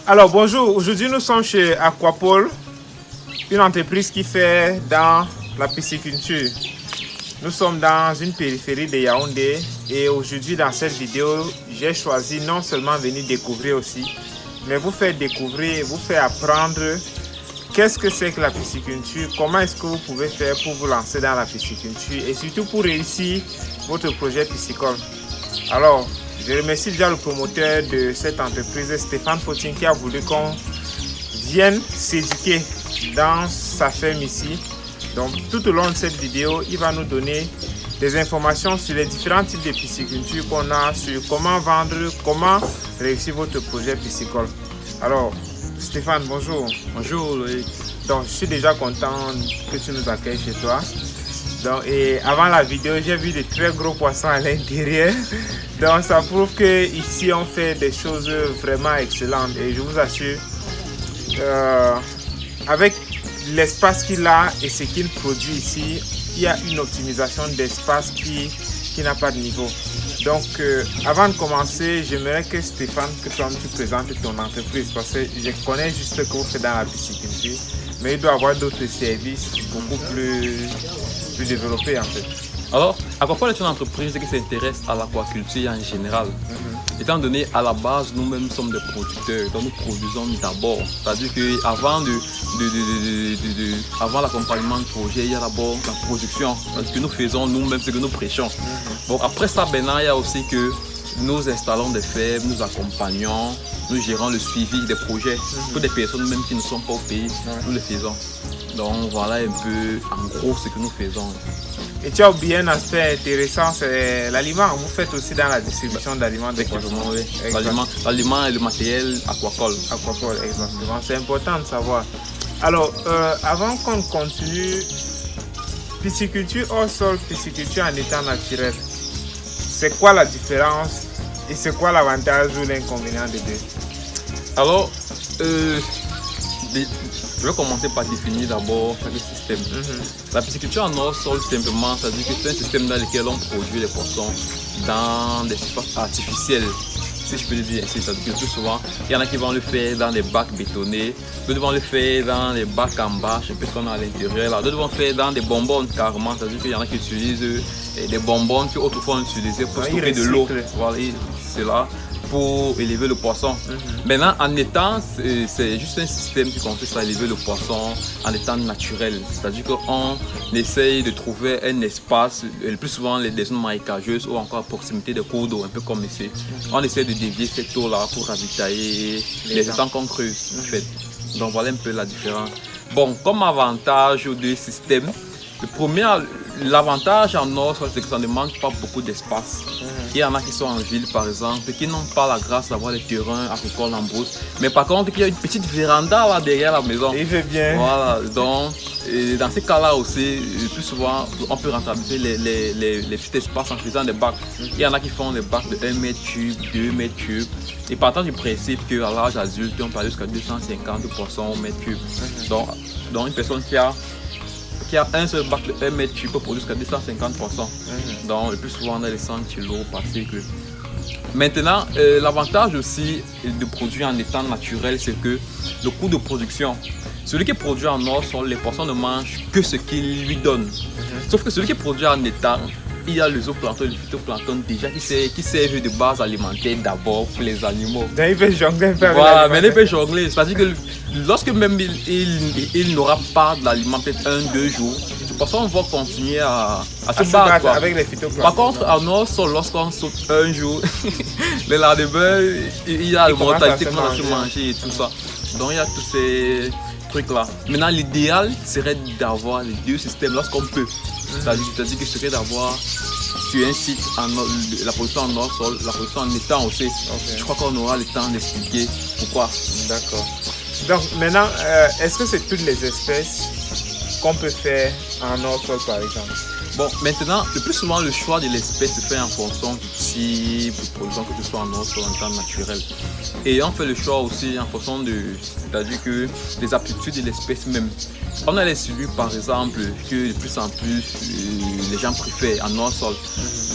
Alors bonjour, aujourd'hui nous sommes chez Aquapole, une entreprise qui fait dans la pisciculture. Nous sommes dans une périphérie de Yaoundé et aujourd'hui dans cette vidéo, j'ai choisi non seulement venir découvrir aussi, mais vous faire découvrir, vous faire apprendre qu'est-ce que c'est que la pisciculture, comment est-ce que vous pouvez faire pour vous lancer dans la pisciculture et surtout pour réussir votre projet piscicole. Alors, je remercie déjà le promoteur de cette entreprise, Stéphane Fautin, qui a voulu qu'on vienne s'éduquer dans sa ferme ici. Donc, tout au long de cette vidéo, il va nous donner des informations sur les différents types de pisciculture qu'on a, sur comment vendre, comment réussir votre projet piscicole. Alors, Stéphane, bonjour. Bonjour Loïc. Donc, je suis déjà content que tu nous accueilles chez toi. Donc, et avant la vidéo, j'ai vu de très gros poissons à l'intérieur. Donc, ça prouve qu'ici, on fait des choses vraiment excellentes. Et je vous assure, avec l'espace qu'il a et ce qu'il produit ici, il y a une optimisation d'espace qui n'a pas de niveau. Donc, avant de commencer, j'aimerais que Stéphane, que toi tu présentes ton entreprise, parce que je connais juste ce que vous faites dans la pisciculture, mais il doit y avoir d'autres services beaucoup plus développés en fait. Alors, Aquapole est une entreprise qui s'intéresse à l'aquaculture en général. Étant donné à la base, nous-mêmes sommes des producteurs, donc nous produisons d'abord. C'est-à-dire qu'avant avant l'accompagnement de projet, il y a d'abord la production. Ce que nous faisons nous-mêmes, ce que nous prêchons. Bon, après ça, maintenant, il y a aussi que nous installons des fermes, nous accompagnons, nous gérons le suivi des projets. Pour des personnes même qui ne sont pas au pays, nous le faisons. Donc voilà un peu en gros ce que nous faisons. Et tu as oublié un aspect intéressant, c'est l'aliment. Vous faites aussi dans la distribution d'aliments de poissons. Oui. L'aliment et le matériel aquacole. Aquacole, exactement. C'est important de savoir. Alors, avant qu'on continue, pisciculture hors sol, pisciculture en état naturel, c'est quoi la différence et c'est quoi l'avantage ou l'inconvénient des deux? Alors, je vais commencer par définir d'abord chaque système. La pisciculture en hors sol, simplement, c'est-à-dire que c'est un système dans lequel on produit les poissons dans des surfaces artificielles, si je peux le dire ainsi. C'est-à-dire que le plus souvent, il y en a qui vont le faire dans des bacs bétonnés, d'autres vont le faire dans des bacs en bâche, un peu ce qu'on a à l'intérieur. D'autres vont le faire dans des bonbonnes carrément, c'est-à-dire qu'il y en a qui utilisent des bonbonnes que autrefois on utilisait pour stocker de l'eau. Voilà, c'est là pour élever le poisson. Maintenant, en étant, c'est juste un système qui consiste à élever le poisson en étant naturel. C'est-à-dire qu'on essaye de trouver un espace, le plus souvent des zones marécageuses ou encore à proximité des cours d'eau, un peu comme ici. On essaie de dévier cette eau-là pour ravitailler les étangs qu'on creuse, en fait. Donc voilà un peu la différence. Bon, comme avantage aux deux systèmes, l'avantage en or, c'est que ça ne demande pas beaucoup d'espace. Il y en a qui sont en ville par exemple, qui n'ont pas la grâce d'avoir des terrains agricoles en brousse. Mais par contre, il y a une petite véranda là derrière la maison. Il fait bien. Voilà, donc dans ces cas-là aussi, plus souvent, on peut rentabiliser les petits espaces en faisant des bacs. Il y en a qui font des bacs de 1 mètre cube, 2 mètres cubes. Et partant du principe qu'à l'âge adulte, on peut aller jusqu'à 250 poissons au mètre cube. Donc une personne qui a un seul bac de 1 mètre cube peut produire jusqu'à 250 poissons. Donc le plus souvent on a les 100 kilos par cycle. Maintenant, l'avantage aussi de produire en étant naturel, c'est que le coût de production, celui qui produit en or, les poissons ne mangent que ce qu'il lui donne. Sauf que celui qui produit en étang, il y a le zooplancton et le phytoplancton déjà qui servent de base alimentaire d'abord pour les animaux. Donc il peut jongler un peu avec voilà, mais il peut jongler. C'est-à-dire que lorsque même il n'aura pas de l'aliment peut-être 1-2 jours, les poissons vont continuer à se battre avec les phytoplanctons. Par contre, en hors sol, lorsqu'on saute un jour, le lendemain, il y a la mortalité qui va se manger et tout ça. Donc il y a tous ces trucs-là. Maintenant, l'idéal serait d'avoir les deux systèmes lorsqu'on peut. C'est-à-dire que ce serait d'avoir sur un site la production en hors sol, la production en étang aussi. Je crois qu'on aura le temps d'expliquer pourquoi. D'accord. Donc maintenant, est-ce que c'est toutes les espèces qu'on peut faire en hors-sol par exemple? Bon, maintenant, le plus souvent, le choix de l'espèce se fait en fonction du type de production, que ce soit en hors-sol ou en temps naturel. Et on fait le choix aussi en fonction c'est-à-dire que des aptitudes de l'espèce même. On a les cellules, par exemple, que de plus en plus les gens préfèrent en hors-sol.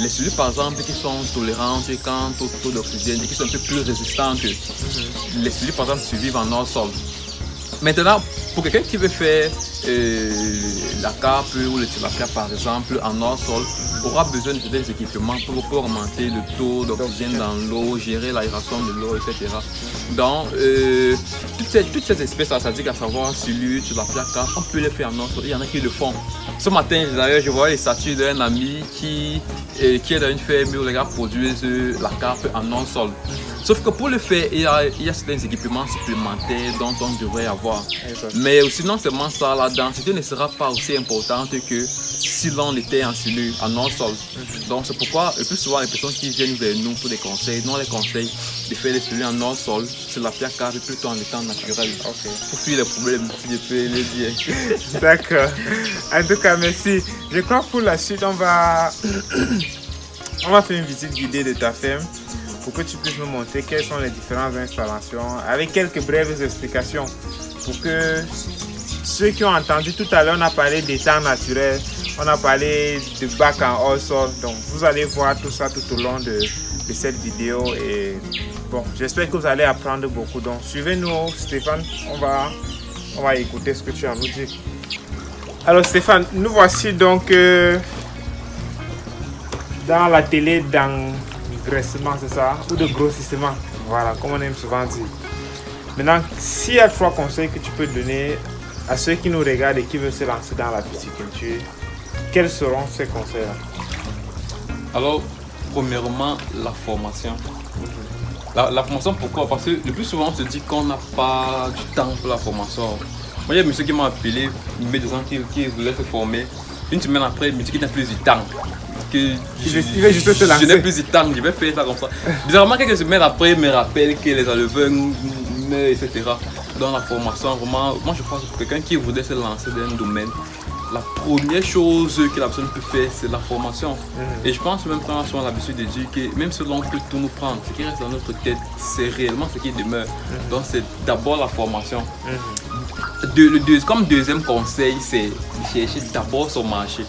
Les cellules, par exemple, qui sont tolérantes quant au taux d'oxygène et qui sont un peu plus résistantes. Les cellules, par exemple, survivent en hors-sol. Maintenant, pour quelqu'un qui veut faire la carpe ou le tilapia par exemple en hors-sol, aura besoin de des équipements pour augmenter le taux d'oxygène dans l'eau, gérer l'aération de l'eau, etc. Donc, toutes ces espèces-là, ça dit qu'à savoir celui, tilapia, carpe, on peut les faire en hors-sol. Il y en a qui le font. Ce matin, d'ailleurs, je voyais les statuts d'un ami qui est dans une ferme où les gars produisent la carpe en hors-sol. Sauf que pour le faire, il y a certains équipements supplémentaires dont on devrait avoir. Mais sinon, seulement ça, la densité ne sera pas aussi importante que si l'on était en cellule, en hors-sol. Donc c'est pourquoi le plus souvent les personnes qui viennent vers nous pour des conseils, nous on les conseille de faire les cellules en hors-sol, c'est la pierre carrée plutôt en étant naturel. Pour fuir les problèmes, si je peux les dire. D'accord. En tout cas, merci. Je crois que pour la suite, on va faire une visite guidée de ta ferme, pour que tu puisses nous montrer quelles sont les différentes installations, avec quelques brèves explications, pour que ceux qui ont entendu tout à l'heure, on a parlé d'étang naturel, on a parlé de bac en hors-sol, donc vous allez voir tout ça tout au long de cette vidéo et bon, j'espère que vous allez apprendre beaucoup. Donc suivez-nous, Stéphane, on va écouter ce que tu as à nous dire. Alors Stéphane, nous voici donc dans la télé d'engraissement, c'est ça, ou de grossissement, voilà, comme on aime souvent dire. Maintenant, s'il y a 3 conseils que tu peux donner à ceux qui nous regardent et qui veulent se lancer dans la pisciculture, quels seront ces conseils-là? Alors, premièrement, la formation. La formation, pourquoi? Parce que le plus souvent, on se dit qu'on n'a pas du temps pour la formation. Moi, il y a un monsieur qui m'a appelé, il met des gens qui voulaient se former. Une semaine après, il me dit qu'il n'a plus du temps. Il veut juste se lancer. Je n'ai plus du temps, je vais faire ça comme ça. Bizarrement, quelques semaines après, il me rappelle que les éleveurs meurent, etc. Dans la formation, vraiment, moi je pense que quelqu'un qui voudrait se lancer dans un domaine, la première chose que la personne peut faire, c'est la formation. Et je pense même qu'on a l'habitude de dire que même si l'on peut tout nous prendre, ce qui reste dans notre tête, c'est réellement ce qui demeure. Donc c'est d'abord la formation. Comme deuxième conseil, c'est de chercher d'abord son marché.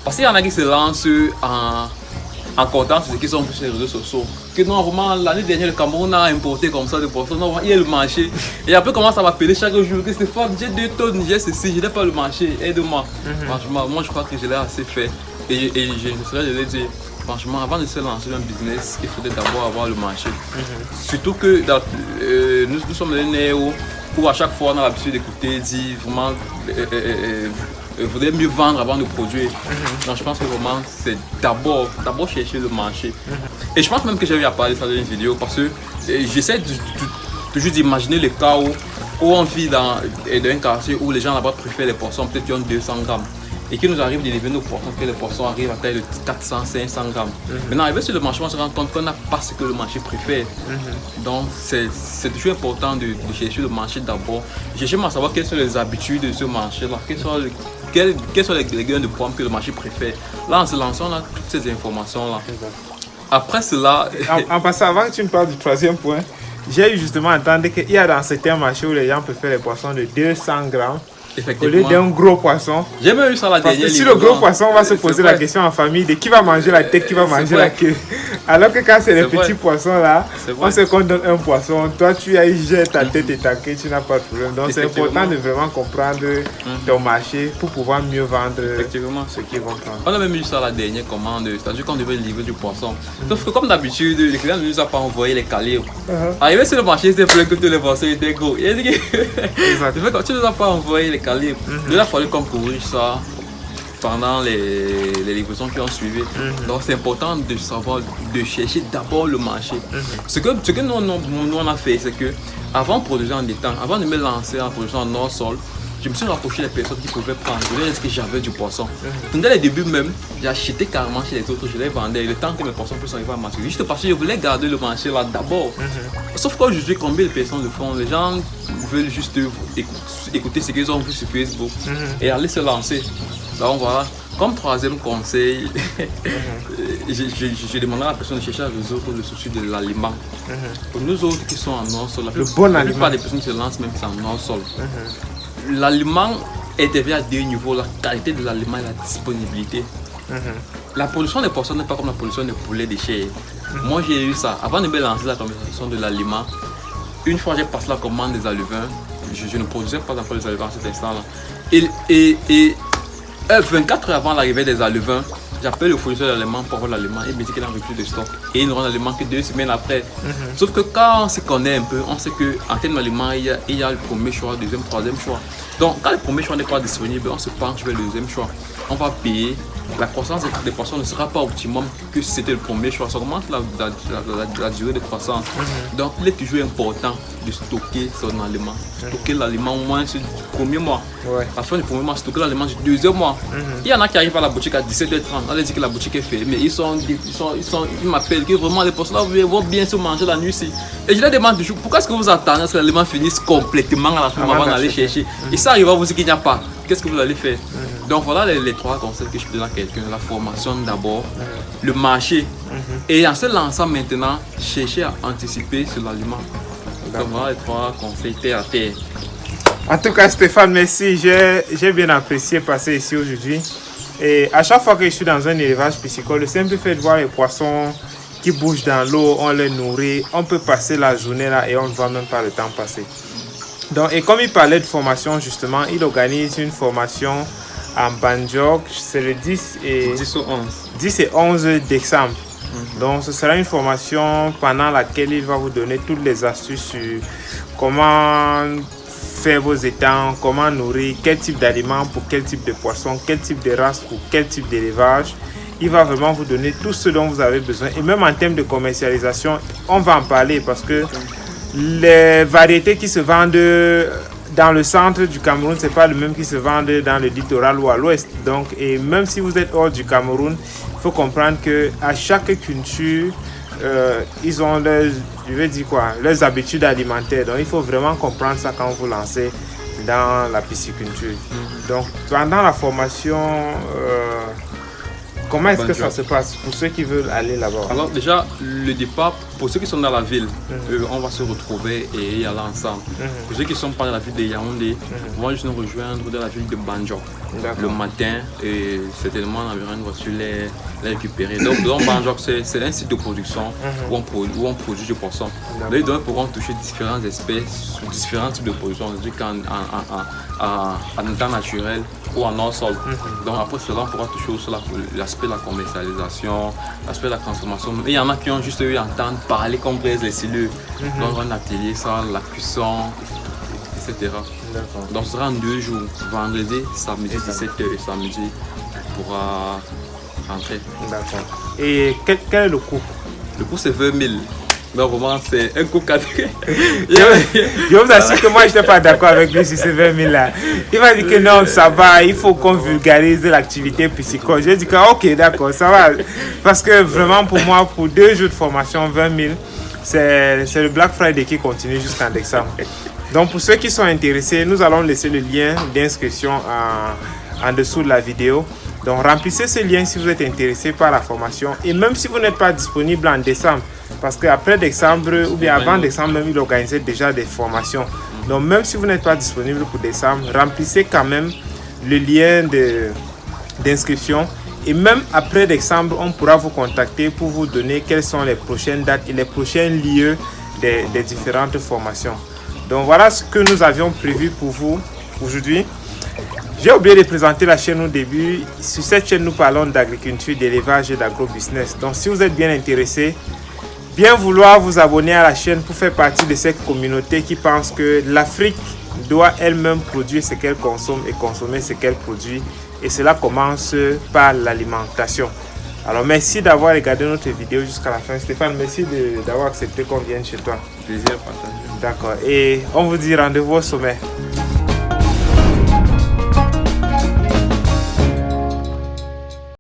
Parce qu'il y en a qui se lancent en comptant sur ce qui sont sur les réseaux sociaux. Que non, vraiment, l'année dernière, le Cameroun a importé comme ça de poissons. Non, il y a le marché. Et après, commence à m'appeler chaque jour que Stéphane, j'ai 2 tonnes, j'ai ceci, je n'ai pas le marché, aide-moi. Franchement, moi je crois que je l'ai assez fait. Et je serais de le dire. Franchement, avant de se lancer dans un business, il faudrait d'abord avoir le marché. Surtout que nous sommes des néos où à chaque fois on a l'habitude d'écouter, dire vraiment, il faudrait mieux vendre avant de produire. Donc je pense que vraiment c'est d'abord chercher le marché. Et je pense même que j'ai eu à parler de ça dans une vidéo parce que j'essaie toujours d'imaginer le cas où on vit dans un quartier où les gens là-bas préfèrent les poissons peut-être qui ont 200 grammes. Et qu'il nous arrive d'élever nos poissons, que les poissons arrivent à taille de 400, 500 grammes. Maintenant, arrivé sur le marché, on se rend compte qu'on n'a pas ce que le marché préfère. Donc, c'est toujours important de chercher le marché d'abord. Chercher à savoir quelles sont les habitudes de ce marché-là, quels sont les grains de pommes que le marché préfère. Là, en se lançant, on a toutes ces informations-là. Après cela... En passant, avant que tu me parles du 3e point, j'ai eu justement entendu qu'il y a dans certains marchés où les gens préfèrent les poissons de 200 grammes. Au lieu d'un gros poisson. J'ai même eu ça la dernière. Parce que si le gros poisson, on va se poser la question en famille de qui va manger la tête, qui va manger la queue. Alors que quand c'est les petits poissons là, on sait qu'on donne un poisson, toi tu as géré ta tête et ta queue, tu n'as pas de problème. Donc c'est important de vraiment comprendre ton marché pour pouvoir mieux vendre ce qu'ils vont prendre. On a même eu ça la dernière commande, c'est-à-dire qu'on devait livrer du poisson. Sauf que comme d'habitude, les clients ne nous ont pas envoyé les calibres. Arrivé sur le marché, c'était plein que tous les poissons étaient gros. Il a dit que tu ne nous as pas envoyé les calibres. Il a fallu qu'on corrige ça pendant les livraisons qui ont suivi. Donc c'est important de savoir, de chercher d'abord le marché. Ce que nous on a fait, c'est que avant de produire en étang, avant de me lancer en production en hors-sol, je me suis rapproché des personnes qui pouvaient prendre. Je leur ai dit que j'avais du poisson. Dès les débuts même, j'ai acheté carrément chez les autres, je les vendais. Le temps que mes poissons puissent arriver à maturité, juste parce que je voulais garder le marché là d'abord. Sauf qu'aujourd'hui, combien de personnes le font? Les gens veulent juste écouter ce qu'ils ont vu sur Facebook et aller se lancer. Donc voilà. Comme troisième conseil, je demanderai à la personne de chercher à résoudre le souci de l'aliment. Pour nous autres qui sont en hors-sol, la plupart des personnes qui se lancent même en hors-sol. L'aliment est élevé à deux niveaux, la qualité de l'aliment et la disponibilité. La production des poissons n'est pas comme la production des poulets déchets. Moi j'ai eu ça. Avant de me lancer la commercialisation de l'aliment, une fois j'ai passé la commande des alevins, je ne produisais pas encore des alevins à cet instant-là. Et 24 heures avant l'arrivée des alevins, j'appelle le fournisseur d'aliments pour avoir l'aliment et me dit qu'il a un rupture de stock. Et il ne rend l'aliment que 2 semaines après. Sauf que quand on se connaît un peu, on sait qu'en termes d'aliments, il y a le premier choix, le deuxième, troisième choix. Donc quand le premier choix n'est pas disponible, on se penche vers le deuxième choix. On va payer. La croissance des poissons ne sera pas optimum que si c'était le premier choix. Ça augmente la durée de croissance. Donc il est toujours important de stocker son aliment. Stocker l'aliment au moins du premier mois. À la fin du premier mois, stocker l'aliment du deuxième mois. Il y en a qui arrivent à la boutique à 17h30. On leur dit que la boutique est fermée. Ils m'appellent que vraiment les poissons là vont bien se manger la nuit-ci. Et je leur demande toujours pourquoi est-ce que vous attendez à ce que l'aliment finisse complètement à la fin avant d'aller chercher. Et ça arrive à vous dire qu'il n'y a pas. Qu'est-ce que vous allez faire? Donc voilà les trois conseils que je peux donner à quelqu'un. La formation d'abord, le marché. Et en se lançant maintenant, chercher à anticiper sur l'aliment. Donc voilà les trois conseils terre à terre. En tout cas, Stéphane, merci. J'ai bien apprécié passer ici aujourd'hui. Et à chaque fois que je suis dans un élevage piscicole, le simple fait de voir les poissons qui bougent dans l'eau, on les nourrit, on peut passer la journée là et on ne voit même pas le temps passer. Donc, et comme il parlait de formation, justement, il organise une formation en Banjok, c'est le 10 et 11 décembre. Donc, ce sera une formation pendant laquelle il va vous donner toutes les astuces sur comment faire vos étangs, comment nourrir, quel type d'aliments pour quel type de poisson, quel type de race pour quel type d'élevage. Il va vraiment vous donner tout ce dont vous avez besoin. Et même en termes de commercialisation, on va en parler parce que les variétés qui se vendent dans le centre du Cameroun, ce n'est pas le même qui se vendent dans le littoral ou à l'ouest. Donc, et même si vous êtes hors du Cameroun, il faut comprendre qu'à chaque culture, ils ont leurs habitudes alimentaires. Donc, il faut vraiment comprendre ça quand vous lancez dans la pisciculture. Donc, pendant la formation, comment est-ce que ça se passe pour ceux qui veulent aller là-bas? Alors déjà, le départ, pour ceux qui sont dans la ville, on va se retrouver et y aller ensemble. Pour ceux qui sont pas dans la ville de Yaoundé, on va juste nous rejoindre dans la ville de Banjok le matin et certainement on enverra une voiture les récupérer. Donc dans Banjok, c'est un site de production où on produit du poisson. Les dons pourront toucher différentes espèces, différents types de production, en état naturel ou en hors-sol. Donc après cela, on pourra toucher aussi l'aspect de la commercialisation, l'aspect de la transformation. Et il y en a qui ont juste eu à entendre parler comme braise les cellules. Donc un atelier, ça, la cuisson, etc. Donc ce sera en 2 jours, vendredi, samedi 17h et samedi tu pourras rentrer. D'accord. Et quel est le coût? Le coût c'est 20 000. Donc vraiment c'est un coût cadeau. Je vous assure que moi je n'étais pas d'accord avec lui sur ces 20 000 là. Il m'a dit que non, ça va, il faut qu'on vulgarise l'activité piscicole. J'ai dit que ok, d'accord, ça va. Parce que vraiment pour moi, pour 2 jours de formation, 20 000, c'est le Black Friday qui continue jusqu'en décembre. Donc pour ceux qui sont intéressés, nous allons laisser le lien d'inscription en dessous de la vidéo. Donc remplissez ce lien si vous êtes intéressé par la formation. Et même si vous n'êtes pas disponible en décembre, parce qu'après décembre ou bien avant décembre même, il organisait déjà des formations. Donc même si vous n'êtes pas disponible pour décembre, remplissez quand même le lien d'inscription. Et même après décembre, on pourra vous contacter pour vous donner quelles sont les prochaines dates et les prochains lieux des différentes formations. Donc voilà ce que nous avions prévu pour vous aujourd'hui. J'ai oublié de présenter la chaîne au début. Sur cette chaîne, nous parlons d'agriculture, d'élevage et d'agro-business. Donc si vous êtes bien intéressé, bien vouloir vous abonner à la chaîne pour faire partie de cette communauté qui pense que l'Afrique doit elle-même produire ce qu'elle consomme et consommer ce qu'elle produit. Et cela commence par l'alimentation. Alors merci d'avoir regardé notre vidéo jusqu'à la fin. Stéphane, merci d'avoir accepté qu'on vienne chez toi. Plaisir partagé. D'accord. Et on vous dit rendez-vous au sommet.